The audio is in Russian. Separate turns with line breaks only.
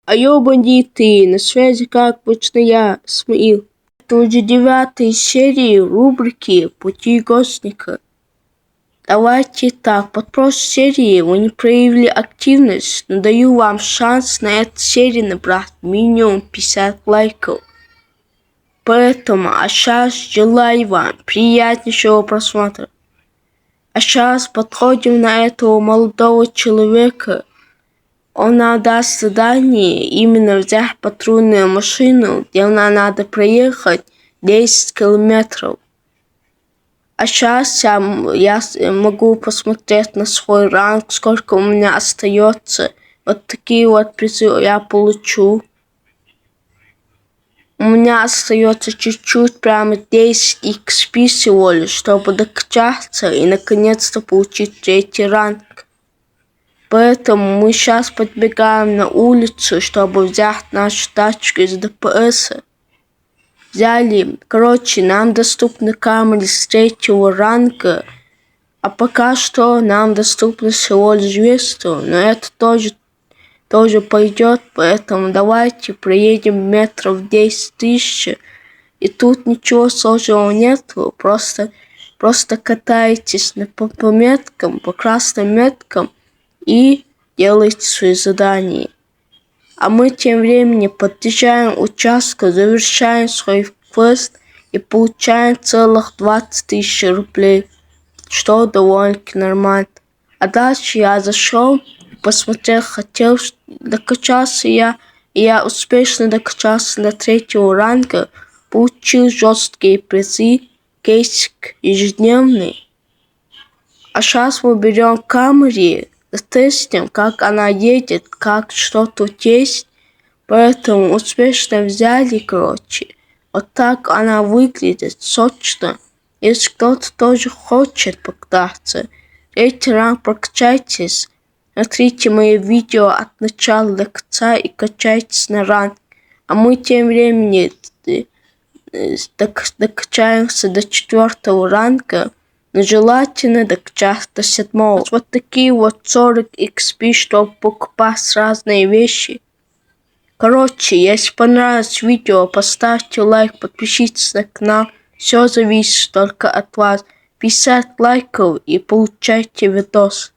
Айо, бандиты, на связи как обычно я, Смаил. Это уже 9-я серия рубрики «Пути гостника». Давайте так, под прошлой серии вы не проявили активность, но даю вам шанс на эту серию набрать минимум 50 лайков. Поэтому, сейчас желаю вам приятнейшего просмотра. А сейчас подходим на этого молодого человека. Он нам даст задание именно взять патрульную машину, где нам надо проехать 10 километров. А сейчас я могу посмотреть на свой ранг, сколько у меня остается. Вот такие вот призы я получу. У меня остается чуть-чуть, прямо 10 XP всего лишь, чтобы докачаться и наконец-то получить 3-й ранг. Поэтому мы сейчас подбегаем на улицу, чтобы взять нашу тачку из ДПС. Взяли. Короче, нам доступны камеры с 3-го ранга. А пока что нам доступно всего лишь 200. Но это тоже пойдет. Поэтому давайте проедем метров 10 000. И тут ничего сложного нету. Просто катайтесь по меткам, по красным меткам. И делайте свои задания. А мы тем временем подъезжаем к участку, завершаем свой квест и получаем целых 20 000 рублей, что довольно-таки нормально. А дальше я зашел и посмотрел, хотел докачаться и я успешно докачался до 3-го ранга, получил жесткие призы, кейсик ежедневный. А сейчас мы берем камеру, тестим, как она едет, как что тут есть. Поэтому успешно взяли, короче. Вот так она выглядит, сочно. Если кто-то тоже хочет покататься, 3-й ранг прокачайтесь. Смотрите мои видео от начала до конца и качайтесь на ранг. А мы тем временем докачаемся до 4-го ранга. Но желательно докачаться до 7-го. Вот такие вот 40 XP, чтобы покупать разные вещи. Короче, если понравилось видео, поставьте лайк, подпишитесь на канал. Все зависит только от вас. 50 лайков и получайте видос.